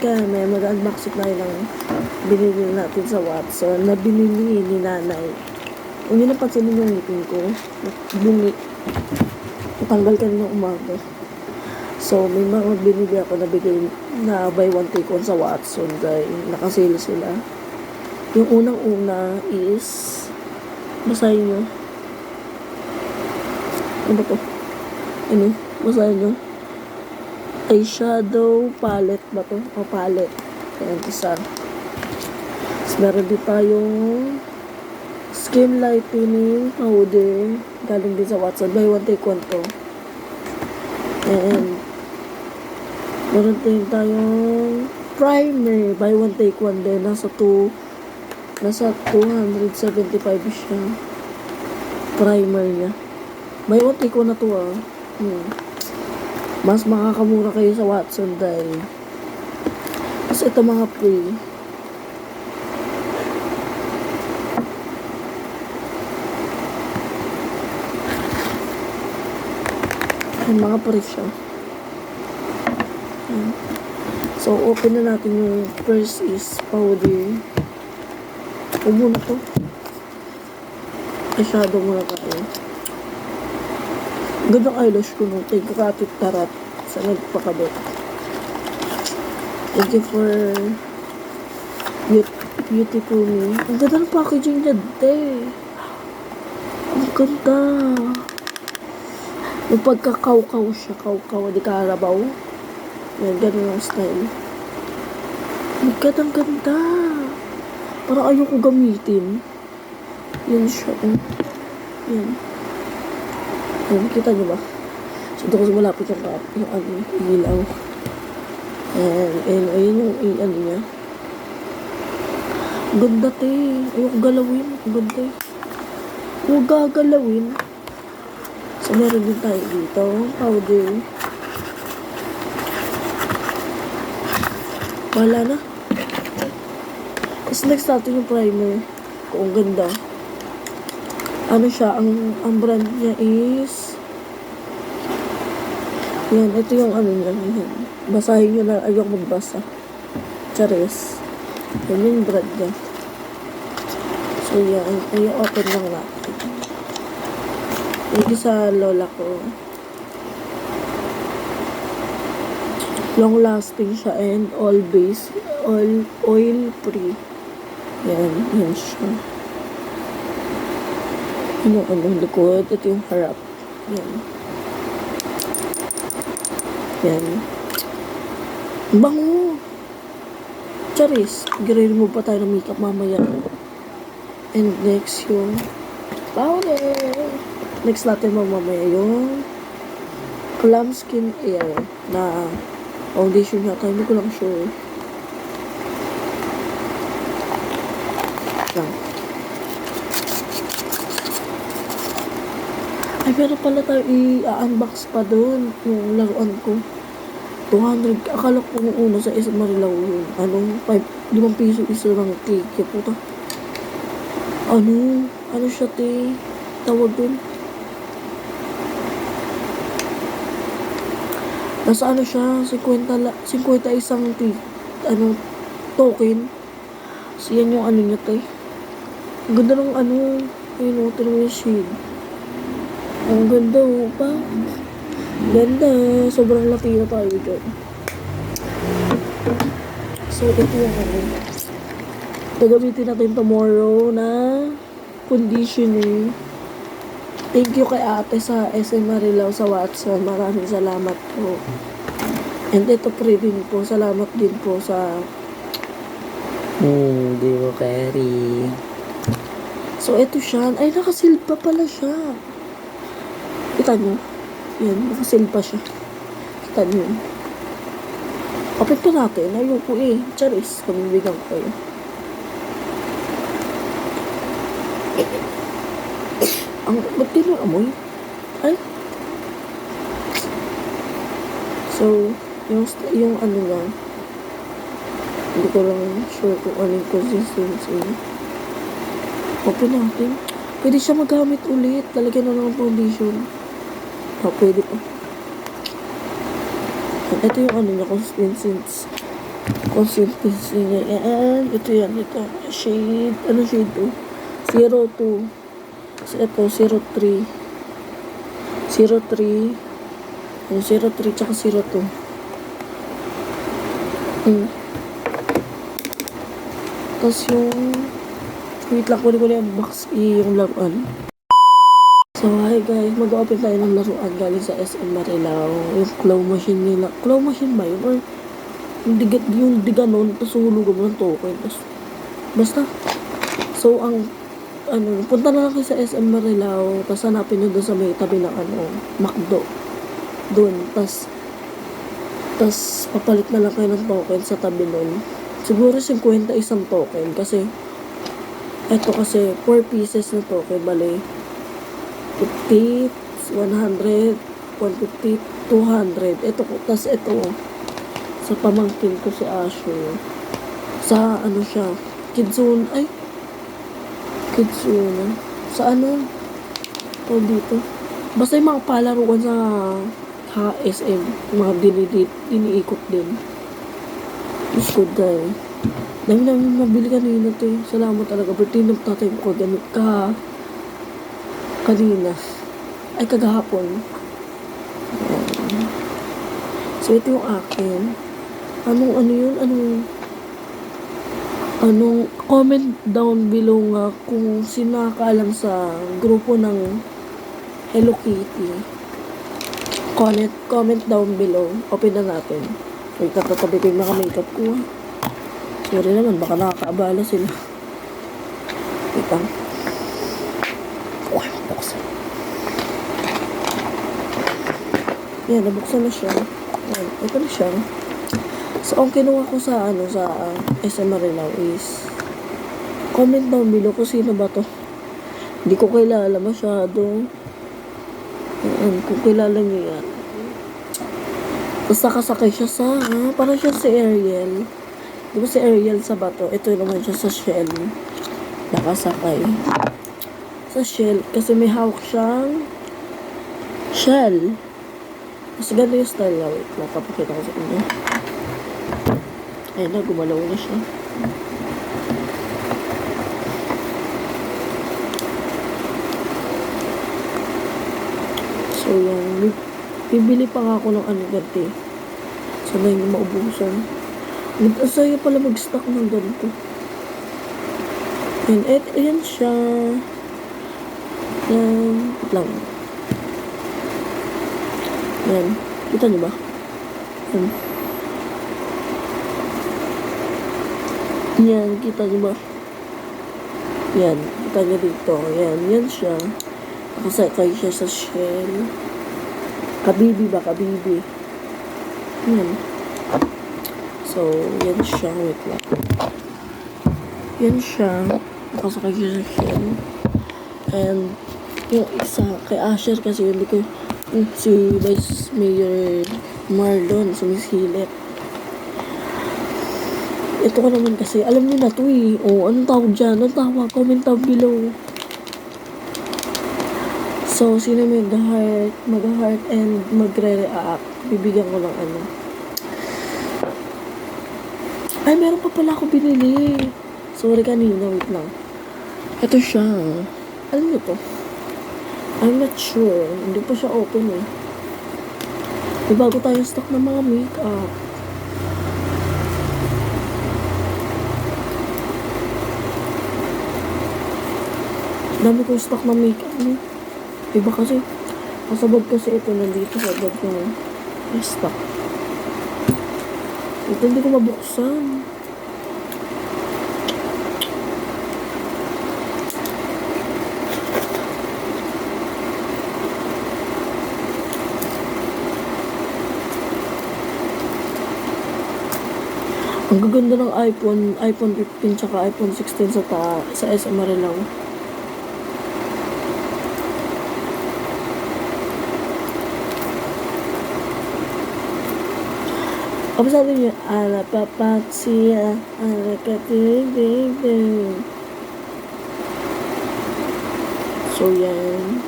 May mag-unboxing tayo ng binili natin sa Watson na binili ni nanay. Kung yun ang pansinin yung ngipin ko, bungi. Natanggal ka ng umaga. So, may mga binili ako na bigay na buy one take one sa Watson dahil nakasale sila. Yung unang-una is, basahin nyo. Ano ba to? Ano? Basahin nyo. Eyeshadow palette ba to? O palette. Ayan, isa. Tapos meron din tayong skin lightening powder. Galing din sa Watson. Buy one take one to. And meron din tayong primer. Buy one take one din. Nasa 275 siya. Primer niya. Buy one take one na to Mas makakamura kayo sa Watson dahil kasi ito mga free. Ay, mga free siya. So, open na natin yung first is powder. Huwag muna to. Eyeshadow muna tayo. Ganda eyelash ko nung kay Kakapit Tarat sa nagpakabot. Thank you for beautiful me. Ang ganda ng packaging niya, te. Ang ganda. Yung pagkakaw-kaw siya, kaw-kaw, di karabaw. Yan, ganun ang style. Ang ganda. Parang ayoko gamitin. Yan siya, Yan. Ayan, kita nyo ba? So, doon ko malapit yung ilaw. Ayan, yung ano niya. Ganda, te. Ayoko galawin. Ganda, huwag gagalawin. So, meron din tayo dito. Powder. Wala na. Tapos next natin yung primer. Kung ganda. Ano siya, ang brand niya is yan, ito yung ano niya. Basahin nyo na, ayok magbasa. Charis. Yan yung brand niya. So yan, ayok open lang natin. Ito sa lola ko. Long lasting siya and oil free. Yan siya. Yung likod, ito yung harap. Yan. Bango! Charis, i-remove pa tayo ng makeup mamaya. And next yung powder. Next natin mamaya yung Glam Skin Air na foundation yata. Hindi ko lang sure. Lang. Ay, pero pala tayo i-unbox pa doon yung laruan ko. 200. Akala ko nung una sa SM Marilao yun. 5 piso isa ng cake. Puta. Ano siya, te? Tawag dun. Nasa ano siya, 50 isang token. So, yan yung niya, te. Ang ganda ng ayun, tinong yung shade. Ang ganda, pa. Ganda. Sobrang latino tayo dyan. So, ito yung gagamitin natin tomorrow na conditioner. Thank you kay ate sa SM Marilao sa Watson. Maraming salamat po. And ito pre din po. Salamat din po sa di mo carry. So, ito siya. Ay, nakasil pa pala siya. Kita nyo? Yan, nakasil pa siya. Kita nyo yun. Kapit pa natin. Ayoko Charis, pamibigyan ko kayo. Ba't din yung amoy? Ay. So, yung ano lang. Hindi ko lang sure kung ano yung consistency. Open natin. Pwede siya magamit ulit. Lalagyan na lang ng foundation. Pwede pa. Ito yung ano niya, consistency. Consistency niya. Yan. Ito yan. Ito. Shade. Ano shade to? 02. Kasi ito, 03. 03. Yung 03 tsaka 02. Tapos yung... Wait lang, kunin ko na yung box. Yung laruan. So, hi guys. Mag-open tayo ng laruan galing sa SM Marilao. Yung claw machine nila. Claw machine ba yun? Or yung diga nun, tapos hulugan mo ng token. Tapos, basta. So, punta na lang kayo sa SM Marilao, tapos hanapin nyo doon sa may tabi ng McDo. Doon, tapos papalit na lang kayo ng token sa tabi nun. Siguro 50 isang token, kasi, eto kasi, 4 pieces na token, bale, 50, 100, 150, 200. Ito, tapos ito, sa pamangkin ko si Asher, sa siya, Kidzuna, sa dito, basta yung mga palaruan sa SM, yung mga diniikot din. Diyos ko dahil, dami nabili kanina to eh. Salamat talaga, birthday ng tatay ko, ganit ka, kanina, ay kagahapon. So ito yung akin. Comment down below nga kung sino nakakaalam sa grupo ng Hello Kitty. Comment down below. Open na natin. Wait, tatatabi ko yung mga makeup ko. Sorry naman, baka nakakaabala sila. Wait lang. Nabuksan. Yan, nabuksan na siya. Yan, ito na siya. So, ang kinuha ko sa SM Marilao is comment down below kung sino ba to. Hindi ko kilala masyado. Yan, kung kilala nyo yan. Tapos nakasakay siya sa, parang siya si Ariel. Di ba si Ariel sa bato? Ito naman siya sa shell. Nakasakay. Sa shell. Kasi may hawak siyang shell. Kasi ganda yung style niya. Wait, napapakita ko sa inyo. Ayun na, gumalaw na siya. So, yan. Bibili pa nga ako ng ganito. Sana hindi maubusan. Nag-asaya pala mag-stock ng ganito. Yan. Ayan siya. Yan. Wait lang. Yan. Kita niyo ba? Yan. Yan, kita niyo ba? Yan, kita niyo dito. Yan siya. Nakasakay siya sa shell. Kabibi ba? Kabibi. Yan. So, yan siya. Wait lang. Yan siya. Nakasakay siya sa shell. And, yung isa, kay Asher kasi hindi ko, si Vice Mayor Marlon, sumisilip. Ito ko naman kasi, alam niyo na to eh. Anong tawag dyan? Anong tawag? Comment down below. So, sino mag-heart and magre-react, bibigyan ko ng Ay, meron pa pala ako binili. Sorry kanina, wait lang. Ito siya. Alam niyo to? I'm not sure. Hindi pa siya open eh. May bago tayong stock ng mga makeup. Dami kong stock ng makeup no? Iba kasi, kasabad kasi ito nandito sa bag yung stock. Ito hindi ko mabuksan. Ang gaganda ng iPhone 15 tsaka iPhone 16 sa SM Marilao. Apa sabi niya? Ala papatsiya, ala kating. So, yan.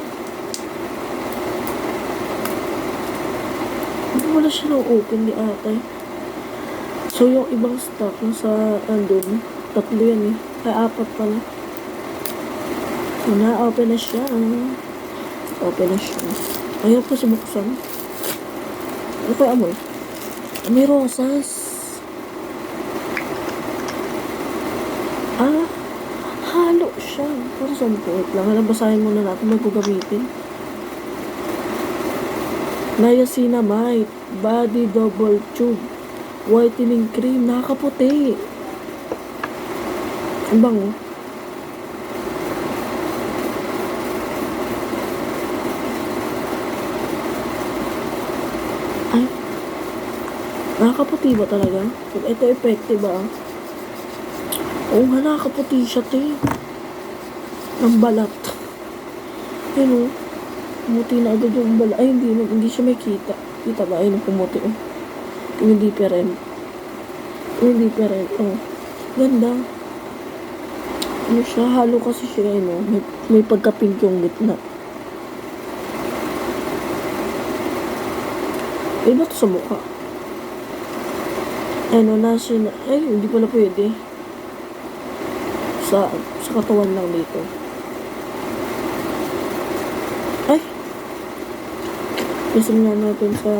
Wala siya nang open ni ate. So, yung ibang stock nasa andun, 3 yan eh. Ay, 4 pala. So, na-open na siya. Open na siya. Ayaw ko subuksan. Ano kaya amoy? May rosas. Ah, halo siya. Para saan po? Wait lang. Basahin muna natin bago gamitin. Niacinamide, body double tube, whitening cream, nakakaputi. Ang bango. Ay, nakakaputi ba talaga? Ito effective ba? Oo nga, nakakaputi siya, te. Ang balat. Ayun o. Pumuti na agad yung balat. Ay, hindi siya may kita. Kita ba? Ayun, pumuti o. Yung different. Yung different. Oh. Ganda. Ano siya? Halo kasi siya, ano. May pagka-pink yung gitna. Iba to sa mukha. Ano, nasa na. Ay, hindi pala pwede. Sa katawan lang dito. Ay! Isin nga natin sa...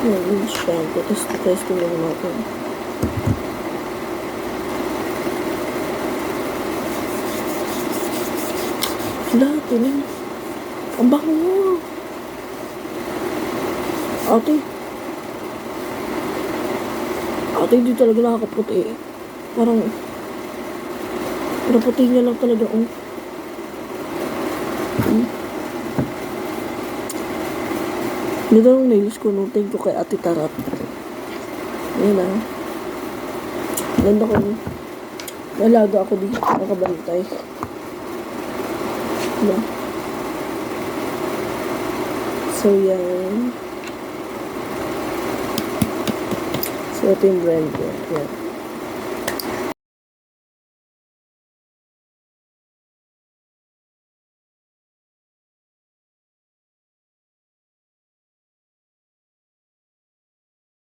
Yan siya. Test lang natin. Lahat yun. Ang bango. Ate, hindi talaga nakakaputi. Parang puti niya lang talaga. Oh. Ganda ng nails ko nung thank you kay Ate Tarat. Ayan ah. Ganda ko. Nalaga ako dito. Nakabantay. Diba? So, yan. So, ito yung brand ko. Yan.